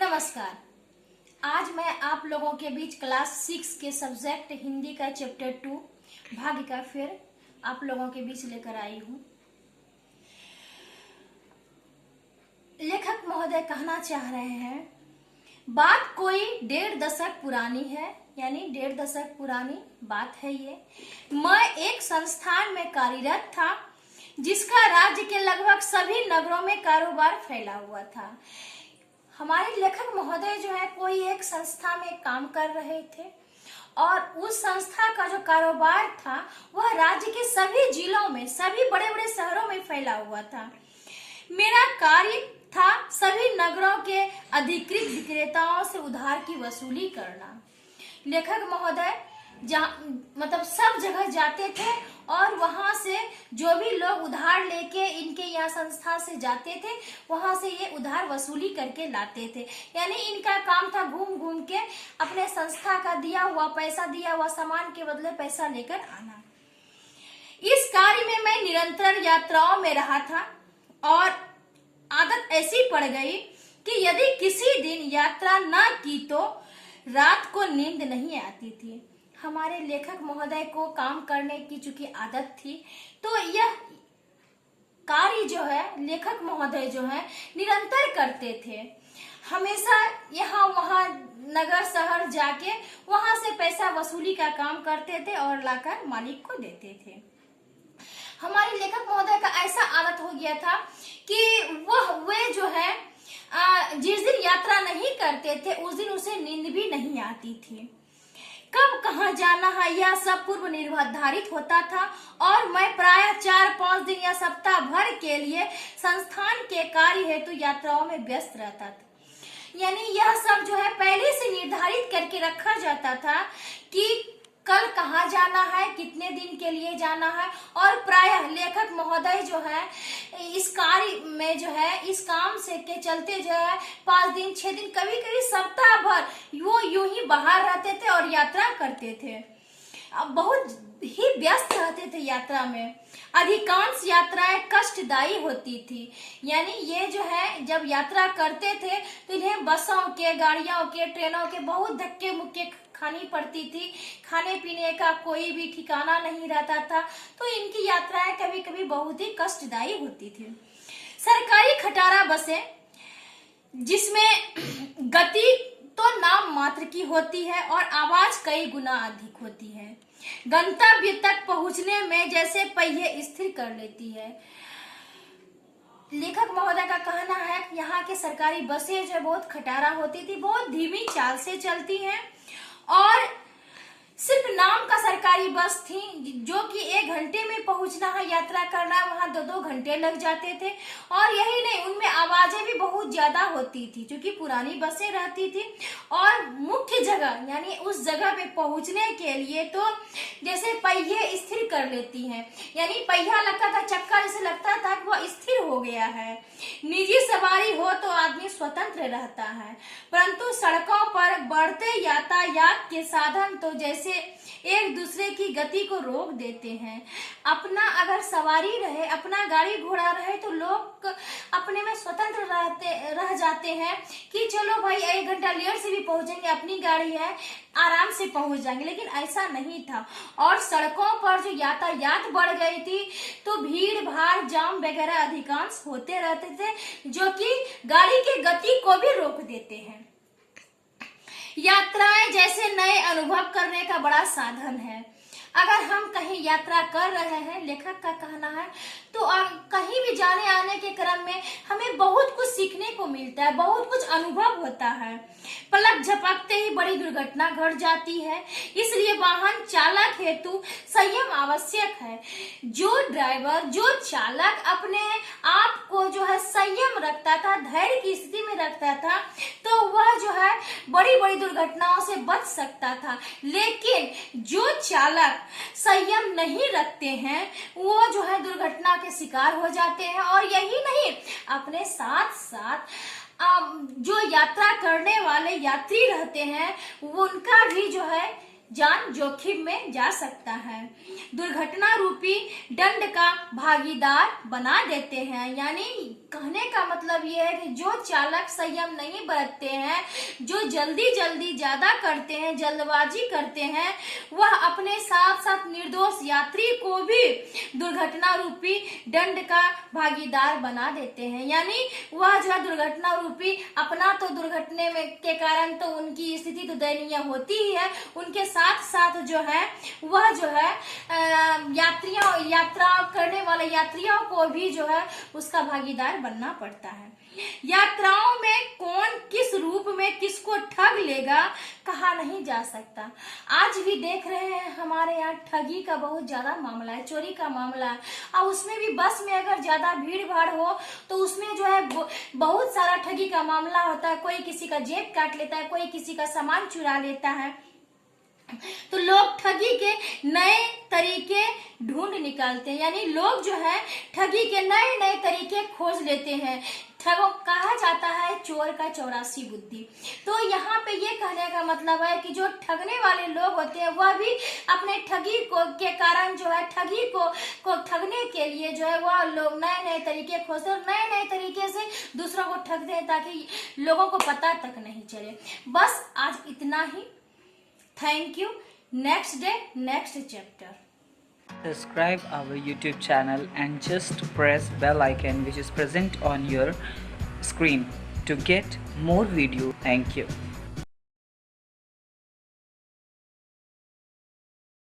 नमस्कार। आज मैं आप लोगों के बीच क्लास 6 के सब्जेक्ट हिंदी का चैप्टर 2 भाग्य का फिर आप लोगों के बीच लेकर आई हूँ। लेखक महोदय कहना चाह रहे हैं, बात कोई 1.5 दशक पुरानी है, यानी 1.5 दशक पुरानी बात है ये। मैं एक संस्थान में कार्यरत था जिसका राज्य के लगभग सभी नगरों में कारोबार फैला हुआ था। हमारे लेखक महोदय जो है कोई एक संस्था में काम कर रहे थे और उस संस्था का जो कारोबार था वह राज्य के सभी जिलों में, सभी बड़े बड़े शहरों में फैला हुआ था। मेरा कार्य था सभी नगरों के अधिकृत विक्रेताओं से उधार की वसूली करना। लेखक महोदय मतलब सब जगह जाते थे और वहां से जो भी लोग उधार लेके इनके यहाँ संस्था से जाते थे वहां से ये उधार वसूली करके लाते थे। यानी इनका काम था घूम घूम के अपने संस्था का दिया हुआ सामान के बदले पैसा लेकर आना। इस कार्य में मैं निरंतर यात्राओं में रहा था और आदत ऐसी पड़ गई कि यदि किसी दिन यात्रा न की तो रात को नींद नहीं आती थी। हमारे लेखक महोदय को काम करने की चूंकि आदत थी तो यह कार्य जो है लेखक महोदय जो है निरंतर करते थे। हमेशा यहाँ वहाँ नगर शहर जाके वहां से पैसा वसूली का काम करते थे और लाकर मालिक को देते थे। हमारे लेखक महोदय का ऐसा आदत हो गया था कि वे जो है जिस दिन यात्रा नहीं करते थे उस दिन उसे नींद भी नहीं आती थी। कब कहाँ जाना है यह सब पूर्व निर्धारित होता था और मैं प्रायः 4-5 दिन या सप्ताह भर के लिए संस्थान के कार्य हेतु यात्राओं में व्यस्त रहता था। यानी यह सब जो है पहले से निर्धारित करके रखा जाता था कि कल कहाँ जाना है, कितने दिन के लिए जाना है। और प्रायः लेखक महोदय जो है इस कार्य में जो है इस काम से के चलते जो है 5 दिन 6 दिन कभी कभी सप्ताह भर वो यूं ही बाहर रहते थे और यात्रा करते थे। अब बहुत ही व्यस्त रहते थे यात्रा में। अधिकांश यात्राएं कष्टदायी होती थी। यानी ये जो है जब यात्रा करते थे तो इन्हें बसों के, गाड़ियों के, ट्रेनों के बहुत धक्के मुक्के खानी पड़ती थी। खाने पीने का कोई भी ठिकाना नहीं रहता था तो इनकी यात्राएं कभी कभी बहुत ही कष्टदायी होती थी। सरकारी खटारा बसें जिसमें गति तो नाम मात्र की होती है और आवाज कई गुना अधिक होती है। गंतव्य तक पहुंचने में जैसे पहिए स्थिर कर लेती है। लेखक महोदय का कहना है यहाँ के सरकारी बसें जो बहुत खटारा होती थी, बहुत धीमी चाल से चलती हैं और सिर्फ नाम का सरकारी बस थी जो कि 1 घंटे में पहुंचना है, यात्रा करना है, वहां 2-2 घंटे लग जाते थे। और यही नहीं, उनमें आवाजें भी बहुत ज्यादा होती थी क्योंकि पुरानी बसें रहती थी। और मुख्य जगह यानी उस जगह पे पहुंचने के लिए तो जैसे पहिए स्थिर कर लेती हैं, यानी पहिया लगता था, चक्का जैसे लगता था कि वह स्थिर हो गया है। निजी सवारी हो तो आदमी स्वतंत्र रहता है, परंतु सड़कों पर बढ़ते यातायात के साधन तो जैसे एक दूसरे की गति को रोक देते हैं। अपना अगर सवारी रहे, अपना गाड़ी घोड़ा रहे तो लोग अपने में स्वतंत्र रह जाते हैं कि चलो भाई 1 घंटा लेट से भी पहुंचेंगे, अपनी गाड़ी है, आराम से पहुंच जाएंगे। लेकिन ऐसा नहीं था और सड़कों पर जो यातायात बढ़ गई थी तो भीड़ भाड़, जाम वगैरह अधिकांश होते रहते थे जो कि गाड़ी की गति को भी रोक देते हैं। यात्राएं जैसे नए अनुभव करने का बड़ा साधन है। अगर हम कहीं यात्रा कर रहे हैं, लेखक का कहना है, तो कहीं भी जाने आने के क्रम में हमें बहुत कुछ सीखने को मिलता है, बहुत कुछ अनुभव होता है। पलक झपकते ही बड़ी दुर्घटना घट जाती है, इसलिए वाहन चालक हेतु संयम आवश्यक है। जो ड्राइवर, जो चालक अपने आप को जो है संयम रखता था, धैर्य की स्थिति में रखता था, तो वह जो है बड़ी बड़ी दुर्घटनाओं से बच सकता था। लेकिन जो चालक संयम नहीं रखते हैं वो जो है दुर्घटना के शिकार हो जाते हैं। और यही नहीं, अपने साथ साथ जो यात्रा करने वाले यात्री रहते हैं उनका भी जो है जान जोखिम में जा सकता है। दुर्घटना रूपी दंड का भागीदार बना देते हैं। यानी कहने का मतलब ये है कि जो चालक संयम नहीं बरतते हैं, जो जल्दी जल्दी ज्यादा करते हैं, जल्दबाजी करते हैं, वह अपने साथ साथ निर्दोष यात्री को भी दुर्घटना रूपी दंड का भागीदार बना देते हैं। यानी वह जो है दुर्घटना रूपी, अपना तो दुर्घटने में के कारण तो उनकी स्थिति तो दयनीय होती ही है, उनके साथ साथ जो है वह जो है यात्रा करने वाले यात्रियों को भी जो है उसका भागीदार बनना पड़ता है। यात्राओं में कौन किस रूप में किसको ठग लेगा कहा नहीं जा सकता। आज भी देख रहे हैं हमारे यहाँ ठगी का बहुत ज्यादा मामला है, चोरी का मामला है। और उसमें भी बस में अगर ज्यादा भीड़ भाड़ हो तो उसमें जो है बहुत सारा ठगी का मामला होता है। कोई किसी का जेब काट लेता है, कोई किसी का सामान चुरा लेता है। तो लोग ठगी के नए तरीके ढूंढ निकालते हैं, यानी लोग जो है ठगी के नए नए तरीके खोज लेते हैं। ठगों कहा जाता है चोर का 84 बुद्धि। तो यहाँ पे ये कहने का मतलब है कि जो ठगने वाले लोग होते हैं वह भी अपने ठगी को के कारण जो है ठगी को ठगने के लिए जो है वह लोग नए नए तरीके खोजते और नए नए तरीके से दूसरों को ठगते हैं ताकि लोगों को पता तक नहीं चले। बस आज इतना ही। Thank you. Next day, next chapter. Subscribe our YouTube channel and just press bell icon which is present on your screen to get more video. Thank you.